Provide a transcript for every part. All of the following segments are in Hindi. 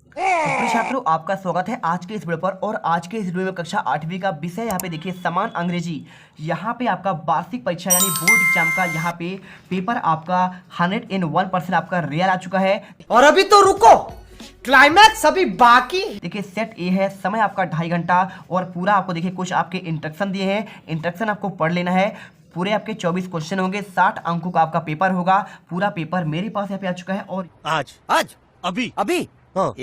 प्रिय छात्रों, आपका स्वागत है आज के इस वीडियो पर। और आज के इस वीडियो में कक्षा 8वीं का विषय यहाँ पे देखिए समान अंग्रेजी। यहाँ पे आपका वार्षिक परीक्षा यानी बोर्ड एग्जाम का यहाँ पे पेपर आपका 101% आपका रियल आ चुका है। और अभी तो रुको, क्लाइमैक्स अभी बाकी। देखिए सेट ए है, समय आपका 2.5 घंटा और पूरा आपको देखिए कुछ आपके इंस्ट्रक्शन दिए हैं, इंस्ट्रक्शन आपको पढ़ लेना है। पूरे आपके 24 क्वेश्चन होंगे, 60 अंकों का आपका पेपर होगा। पूरा पेपर मेरे पास यहाँ पे आ चुका है और आज अभी हाँ।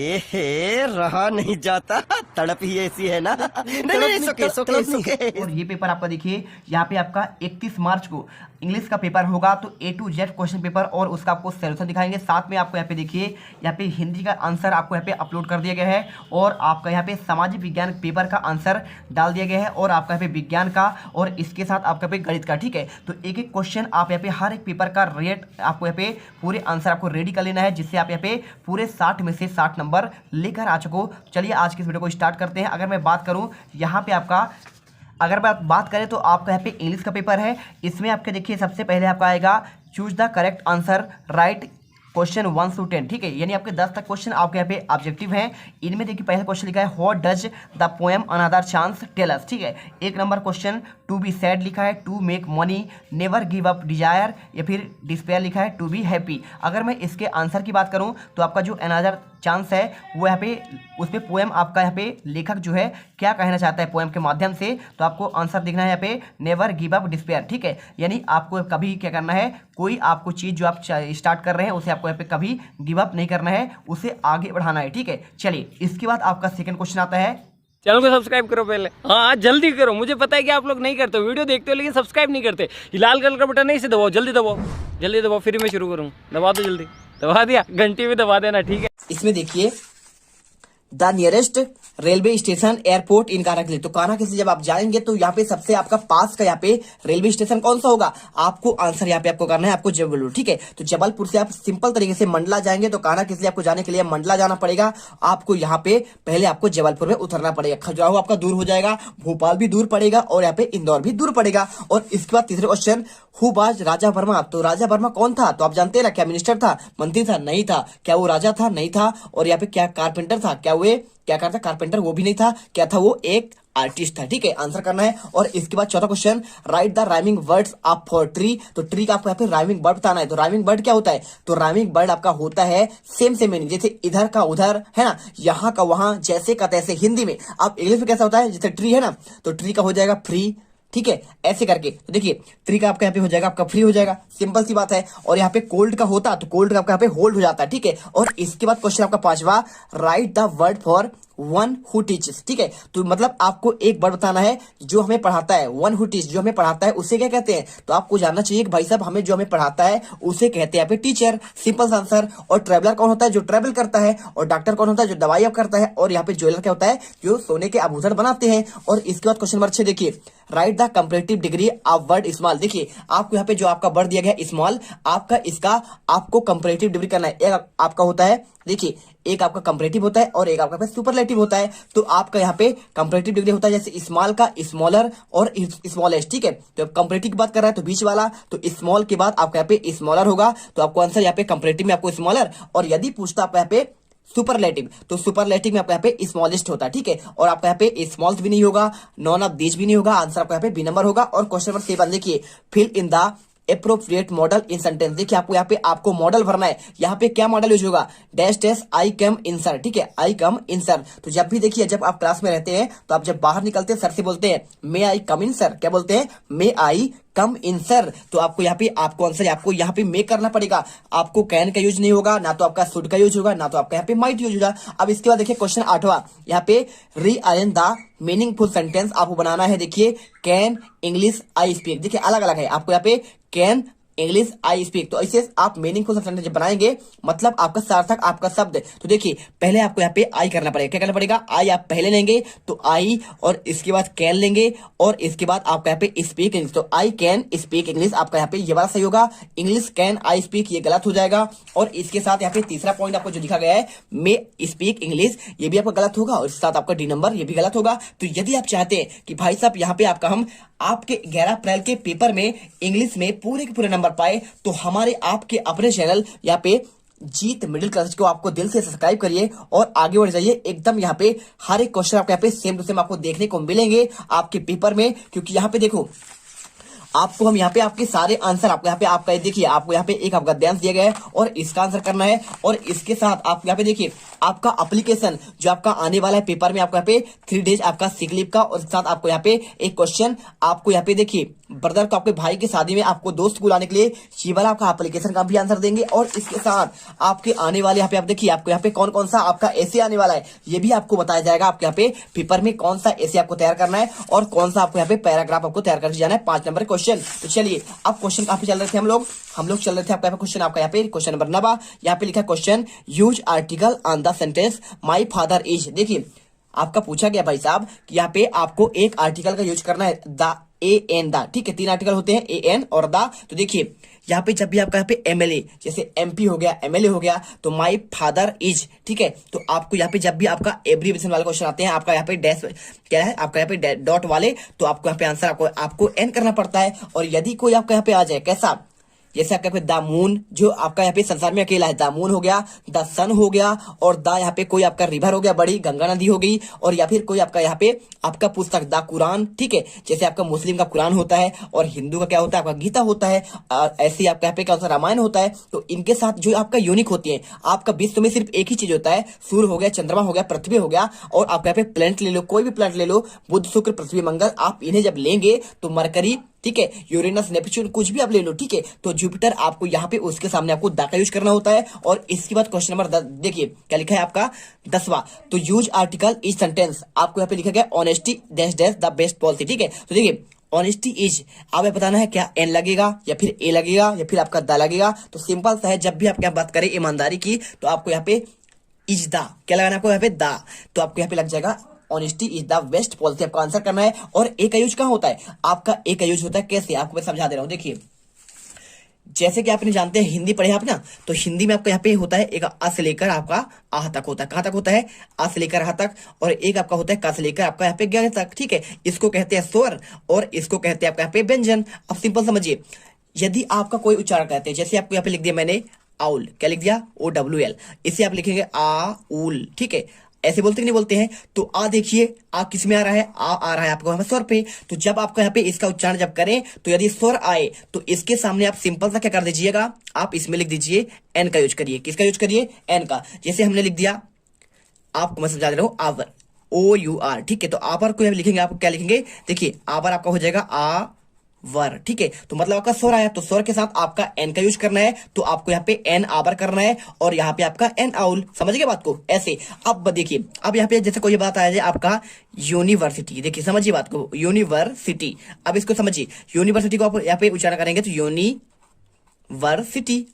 रहा नहीं जाता, तड़प ही ऐसी है ना। नहीं, सोके। और ये पेपर आपका देखिए यहाँ पे आपका 31 मार्च को इंग्लिश का पेपर होगा, तो A to Z question paper और उसका आपको सोल्यूशन दिखाएंगे। साथ में आपको यहाँ पे देखिए यहाँ पे हिंदी का आंसर आपको यहाँ पे अपलोड कर दिया गया है और आपका यहाँ पे सामाजिक विज्ञान पेपर का आंसर डाल दिया गया है और आपका यहाँ पे विज्ञान का और इसके साथ आपका पे गणित का। ठीक है, तो एक एक क्वेश्चन आप यहाँ पे हर एक पेपर का रेट आपको यहाँ पे पूरे आंसर आपको रेडी कर लेना है, जिससे आप यहाँ पे पूरे 60 में से 60 नंबर लेकर आ चुको। चलिए आज की इस वीडियो को स्टार्ट करते हैं। अगर मैं बात करूं यहाँ पे आपका, अगर बात करें तो आपका यहाँ पे इंग्लिश का पेपर है। इसमें आपके देखिए सबसे पहले आपका आएगा choose the correct answer, right question 1 to 10। ठीक है, यानी आपके 10 तक क्वेश्चन आपके यहाँ पे ऑब्जेक्टिव हैं। इनमें देखिए पहला क्वेश्चन लिखा है what does the poem another chance tell us. ठीक है, 1 number question to be sad लिखा है, to make money, never give up desire या फिर डिस्पेयर लिखा है, टू बी हैप्पी। अगर मैं इसके आंसर की बात करूं तो आपका जो अनदर चांस है वो यहाँ पे उस पर पोएम आपका यहाँ पे लेखक जो है क्या कहना चाहता है पोएम के माध्यम से, तो आपको आंसर दिखना है यहाँ पे नेवर गिव अप डिस्पेयर। ठीक है, यानी आपको कभी क्या करना है, कोई आपको चीज़ जो आप स्टार्ट कर रहे हैं उसे आपको यहाँ पे कभी गिव अप नहीं करना है, उसे आगे बढ़ाना है। ठीक है, चलिए इसके बाद आपका सेकंड क्वेश्चन आता है। चैनल को सब्सक्राइब करो पहले, हाँ जल्दी करो। मुझे पता है कि आप लोग नहीं करते हो, वीडियो देखते हो लेकिन सब्सक्राइब नहीं करते। ये लाल कलर का बटन नहीं, इसे दबाओ, जल्दी दबाओ, फिर मैं शुरू करूँ। दबा दो जल्दी, दबा दिया, घंटी भी दबा देना। ठीक है, इसमें देखिए the nearest railway station airport in Karakali. तो काराकली से जब आप जाएंगे तो यहाँ पे सबसे आपका पास का यहाँ पे रेलवे स्टेशन कौन सा होगा, आपको आंसर यहाँ पे आपको करना है, आपको जबलपुर। ठीक है, तो जबलपुर से आप सिंपल तरीके से मंडला जाएंगे तो काराकली से आपको जाने के लिए मंडला जाना पड़ेगा। आपको यहाँ पे पहले आपको जबलपुर में उतरना पड़ेगा। खजुराहो आपका दूर हो जाएगा, भोपाल भी दूर पड़ेगा और यहाँ पे इंदौर भी दूर पड़ेगा। और इसके बाद तीसरे क्वेश्चन हु वाज राजा वर्मा। तो राजा वर्मा कौन था, तो आप जानते हैं ना, क्या मिनिस्टर था, मंत्री था, नहीं था। क्या वो राजा था, नहीं था। और यहाँ पे क्या कारपेंटर था, क्या वो क्या करता कारपेंटर, वो भी नहीं था। क्या था, वो एक आर्टिस्ट था। ठीक है, आंसर करना है। और इसके बाद चौथा question right the rhyming words of for tree. तो ट्री का आपको यहाँ पे राइमिंग वर्ड बताना है। तो राइमिंग वर्ड क्या होता है, तो राइमिंग वर्ड आपका होता है सेम मीनिंग, जैसे इधर का उधर है ना, यहाँ का वहां, जैसे का तैसे। हिंदी में अब इंग्लिश में कैसा होता है, जैसे ट्री है ना, तो ट्री का हो जाएगा फ्री। ठीक है, ऐसे करके। तो देखिए ट्री का आपका यहाँ पे हो जाएगा आपका फ्री हो जाएगा, सिंपल सी बात है। और यहाँ पे कोल्ड का होता तो कोल्ड का आपका यहाँ पे होल्ड हो जाता है। ठीक है, और इसके बाद क्वेश्चन आपका पांचवा right the word for one who teaches. ठीक है, तो मतलब आपको एक वर्ड बताना है जो हमें पढ़ाता है, वन हु टीच, जो हमें पढ़ाता है उसे क्या कहते हैं। तो आपको जानना चाहिए कि भाई साहब हमें जो हमें पढ़ाता है उसे कहते हैं यहाँ पे टीचर, सिंपल आंसर। और ट्रेवलर कौन होता है, जो ट्रेवल करता है। और डॉक्टर कौन होता है, जो दवाई करता है। और यहाँ पे ज्वेलर क्या होता है, जो सोने के आभूषण बनाते हैं। और इसके बाद क्वेश्चन नंबर 6 देखिए right the comparative degree of word small. देखिए आपको यहाँ पे जो आपका वर्ड दिया गया स्मॉल, आपका इसका आपको कंपैरेटिव डिग्री करना है। एक आपका होता है, देखिए एक आपका कंपैरेटिव होता है और एक आपका सुपरलेटिव होता है। तो आपका यहाँ पे कंपैरेटिव डिग्री होता है जैसे स्मॉल का स्मॉलर और स्मॉलेस्ट। ठीक है, तो अब कंपैरेटिव की बात कर रहा है तो बीच वाला, तो स्मॉल के बाद आपका यहाँ पे स्मॉलर होगा। तो आपको आंसर यहाँ पे कंपैरेटिव में आपको स्मॉलर, और यदि पूछता आपका यहाँ पे सुपरलेटिव, तो सुपरलेटिव में आपका यहाँ पे स्मॉलेस्ट होता है। ठीक है, और आपका यहाँ पे स्मॉल्स भी नहीं होगा, नॉन ऑफ दीज भी नहीं होगा, आंसर आपका यहाँ पे बी नंबर होगा। और क्वेश्चन नंबर 7 देखिए fill in the appropriate modal in sentence. देखिए आपको यहाँ पे आपको मॉडल भरना है। यहाँ पे क्या मॉडल यूज होगा, dash dash I come in sir. ठीक है, आई कम इन सर। तो जब भी देखिए जब आप क्लास में रहते हैं तो आप जब बाहर निकलते हैं सर से बोलते हैं मे आई कम इन सर। क्या बोलते हैं, मे आई कम इन सर। तो आपको यहाँ पे आपको आंसर आपको यहाँ पे मेक करना पड़ेगा। आपको कैन का यूज नहीं होगा, ना तो आपका शुड का यूज होगा, ना तो आपका यहाँ पे माइट यूज होगा। अब इसके बाद देखिए क्वेश्चन 8वां, यहाँ पे रीअरेंज द मीनिंगफुल सेंटेंस आपको बनाना है। देखिए कैन इंग्लिश आई स्पीक। देखिए अलग अलग है, आपको यहाँ पे कैन इंग्लिश आई स्पीक। तो ऐसे आप मीनिंगफुल सेंटेंस जब बनाएंगे मतलब आपका सार्थक आपका शब्द। तो देखिए पहले आपको यहाँ पे आई करना पड़ेगा। क्या करना पड़ेगा, आई आप पहले लेंगे तो आई, और इसके बाद कैन लेंगे, और इसके बाद आपका यहाँ पे स्पीक इंग्लिश। तो आई कैन स्पीक इंग्लिश आपका यहाँ पे ये वाला सही होगा। इंग्लिश कैन आई स्पीक ये गलत हो जाएगा। और इसके साथ यहाँ पे तीसरा पॉइंट आपको जो लिखा गया है मे स्पीक इंग्लिश, ये भी आपका गलत होगा। और इसके साथ आपका डी नंबर ये भी गलत होगा। तो यदि आप चाहते हैं कि भाई साहब यहाँ पे आपका हम आपके 11 अप्रैल के पेपर में इंग्लिश में पूरे के पूरे नंबर पाए, तो हमारे आपके अपने चैनल यहाँ पे जीत मिडिल क्लास को आपको दिल से सब्सक्राइब करिए और आगे बढ़ जाइए। एकदम यहाँ पे हर एक क्वेश्चन आपको यहाँ पे सेम टू सेम आपको देखने को मिलेंगे आपके पेपर में, क्योंकि यहाँ पे देखो आपको हम यहाँ पे आपके सारे आंसर आपको यहाँ पे आपका देखिए आपको यहाँ पे एक आपका गद्यांश दिया गया है और इसका आंसर करना है। और इसके साथ आप यहाँ पे देखिए आपका एप्लीकेशन जो आपका आने वाला है पेपर में, आपको यहाँ पे 3 डेज आपका सिक लीव का, और साथ आपको यहाँ पे एक क्वेश्चन आपको यहाँ पे देखिए ब्रदर को आपके भाई की शादी में आपको दोस्त बुलाने के लिए ये वाला आपका एप्लीकेशन का भी आंसर देंगे। और इसके साथ आपके आने वाले यहाँ पे आप देखिए आपको यहाँ पे कौन कौन सा आपका ऐसे आने वाला है ये भी आपको बताया जाएगा। आपके यहाँ पे पेपर में कौन सा ऐसे आपको तैयार करना है और कौन सा आपको यहाँ पे पैराग्राफ आपको तैयार करके जाना है 5 नंबर क्वेश्चन। तो चलिए अब क्वेश्चन काफी चल रहे थे हम लोग चल रहे थे आपका क्वेश्चन आपका यहाँ पे क्वेश्चन नंबर 9 यहाँ पे लिखा question use article on the sentence my father is. देखिए आपका पूछा गया भाई साहब कि यहाँ पे आपको एक आर्टिकल का यूज करना है द ए एन द, ठीक है 3 आर्टिकल होते हैं ए एन और द। तो देखिए यहाँ पे जब भी आपका यहाँ पे एमएलए जैसे एमपी हो गया एमएलए हो गया तो माई फादर इज, ठीक है। तो आपको यहाँ पे जब भी आपका एब्रीविएशन वाले क्वेश्चन आते हैं आपका यहाँ पे डैश क्या है आपका यहाँ पे डॉट वाले, तो आपको यहाँ पे आंसर आपको एन करना पड़ता है। और यदि कोई आपका यहाँ पे आ जाए कैसा जैसे आपका द मून जो आपका यहाँ पे संसार में अकेला है, द मून हो गया, द सन हो गया, और द यहाँ पे कोई आपका रिवर हो गया बड़ी गंगा नदी हो गई, और या फिर कोई आपका यहाँ पे आपका पुस्तक द कुरान, ठीक है जैसे आपका मुस्लिम का कुरान होता है और हिंदू का क्या होता है आपका गीता होता है, ऐसे ही आपका यहाँ पे क्या होता है रामायण होता है। तो इनके साथ जो आपका यूनिक होती है आपका विश्व में सिर्फ एक ही चीज होता है, सूर्य हो गया, चंद्रमा हो गया, पृथ्वी हो गया, और आपका यहाँ पे प्लेनेट ले लो, कोई भी प्लेनेट ले लो, बुध शुक्र पृथ्वी मंगल, आप इन्हें जब लेंगे तो मरकरी, ठीक है यूरेनस नेपच्यून कुछ भी आप ले लो, ठीक है तो जुपिटर आपको यहाँ पे उसके सामने आपको द का यूज करना होता है। और इसके बाद क्वेश्चन नंबर 10 देखिए क्या लिखा है आपका 10वां, तो यूज आर्टिकल इज सेंटेंस, आपको यहाँ पे लिखा गया honesty dash dash the best policy, ठीक है। तो देखिए ऑनेस्टी इज आप बताना है क्या एन लगेगा या फिर ए लगेगा या फिर आपका द लगेगा। तो सिंपल सा है, जब भी आप क्या बात करें ईमानदारी की तो आपको यहाँ पे इज द क्या लगाना है आपको यहाँ पे द, तो आपको यहाँ पे लग जाएगा honesty is the best policy, आपको आंसर करना है। और ए का यूज कहाँ होता है आपका ए का यूज होता है कैसे आपको मैं समझा दे रहा हूँ। देखिए जैसे कि आपने जानते हैं हिंदी पढ़े आप ना, तो हिंदी में आपका यहाँ पे होता है एक अ से लेकर आपका आह तक होता है, कहाँ तक होता है आ से लेकर आह तक, और एक आपका होता है का से लेकर आपका यहाँ पे ज्ञ तक, ठीक है इसको कहते हैं स्वर और इसको कहते हैं आपका यहाँ पे व्यंजन। अब सिंपल समझिए यदि आपका कोई उच्चारण कहते हैं, जैसे आपको यहाँ पे लिख दिया मैंने आउल, क्या लिख दिया OWL, इसे आप लिखेंगे आ उल, ठीक है ऐसे बोलते कि नहीं बोलते हैं। तो आ देखिए आ किस में आ रहा है, आ रहा है आपको यहाँ स्वर पे, तो जब आपको यहाँ पे इसका उच्चारण जब करें तो यदि स्वर आए तो इसके सामने आप सिंपल सा क्या कर दीजिएगा, आप इसमें लिख दीजिए एन का यूज करिए। किसका यूज करिए एन का, जैसे हमने लिख दिया आपको मैं समझा दे रहा हूँ आवर OUR, ठीक है। तो आवर को लिखेंगे आप क्या लिखेंगे, देखिए आवर आपका हो जाएगा आ वर, ठीक है तो मतलब आपका स्वर आया तो स्वर के साथ आपका एन का यूज करना है, तो आपको यहाँ पे एन आवर करना है और यहाँ पे आपका एन आउल, समझ गए बात को ऐसे। अब देखिए अब यहाँ पे जैसे कोई बात आया जाए आपका यूनिवर्सिटी, देखिए समझिए बात को यूनिवर्सिटी, अब इसको समझिए यूनिवर्सिटी को आप यहाँ पे उच्चारण करेंगे तो यूनिवर्सिटी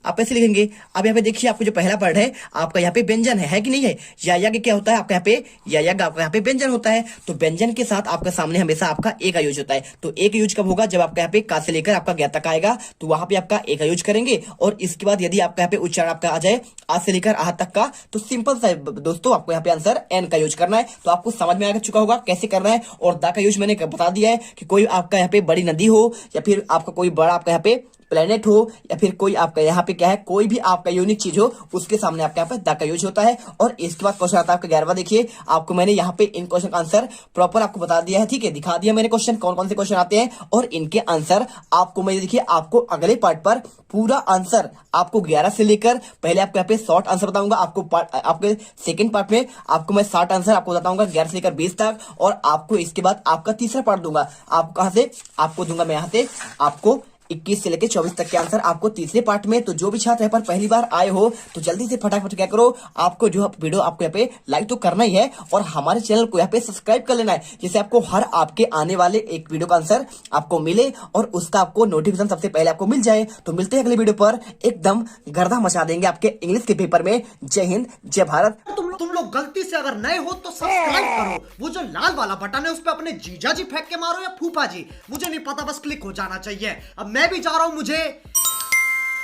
आप ऐसे लिखेंगे। अब यहाँ पे देखिए आपको जो पहला वर्ड है आपका यहाँ पे व्यंजन है कि नहीं है, या यज्ञ क्या होता है आपका यहाँ पे या यज्ञ आपका यहाँ पे व्यंजन होता है, तो व्यंजन के साथ आपका सामने हमेशा आपका ए का यूज होता है। तो ए का यूज कब होगा, जब आपका यहाँ पे का से लेकर आपका ज्ञ तक आएगा तो वहां पे आपका ए का यूज करेंगे। और इसके बाद यदि आपका यहाँ पे उच्चारण आपका आ जाए आ से लेकर आह तक का, तो सिंपल सा दोस्तों आपको यहाँ पे आंसर एन का यूज करना है। तो आपको समझ में आ चुका होगा कैसे करना है। और द का यूज मैंने बता दिया है कि कोई आपका यहाँ पे बड़ी नदी हो या फिर आपका कोई बड़ा आपका यहाँ पे प्लेनेट हो या फिर कोई आपका यहाँ पे क्या है कोई भी आपका यूनिक चीज हो उसके सामने आपके यहाँ पे द का यूज होता है। और इसके बाद क्वेश्चन आता है आपका 11वां, देखिए आपको मैंने यहाँ पे इन क्वेश्चन का आंसर प्रॉपर आपको बता दिया है, ठीक है दिखा दिया मैंने क्वेश्चन कौन कौन से क्वेश्चन आते हैं और इनके आंसर आपको मैं देखिए आपको अगले पार्ट पर पूरा आंसर आपको 11 से लेकर पहले आपको यहाँ पे शॉर्ट आंसर बताऊंगा, आपके सेकंड पार्ट में आपको मैं 60 आंसर आपको बताऊंगा 11 से लेकर 20 तक, और आपको इसके बाद आपका तीसरा पार्ट दूंगा। आपको कहां से आपको दूंगा मैं यहाँ से आपको 21 से लेकर 24 तक के आंसर आपको तीसरे पार्ट में। तो जो भी छात्र यहाँ पर पहली बार आए हो तो जल्दी से फटाफट क्या करो, आपको जो वीडियो आपको यहाँ पे लाइक तो करना ही है और हमारे चैनल को यहाँ पे सब्सक्राइब कर लेना है, जिससे आपको हर आपके आने वाले एक वीडियो का आंसर आपको मिले और उसका आपको नोटिफिकेशन सबसे पहले आपको मिल जाए। तो मिलते हैं अगले वीडियो पर, एकदम गर्दा मचा देंगे आपके इंग्लिश के पेपर में। जय हिंद जय भारत। तुम लोग गलती से अगर नए हो तो सब्सक्राइब करो, वो जो लाल वाला बटन है उस पर अपने जीजा जी फेंक के मारो या फूफा जी, मुझे नहीं पता, बस क्लिक हो जाना चाहिए। अब मैं भी जा रहा हूं, मुझे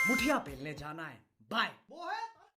मुठिया पेलने जाना है। बाय।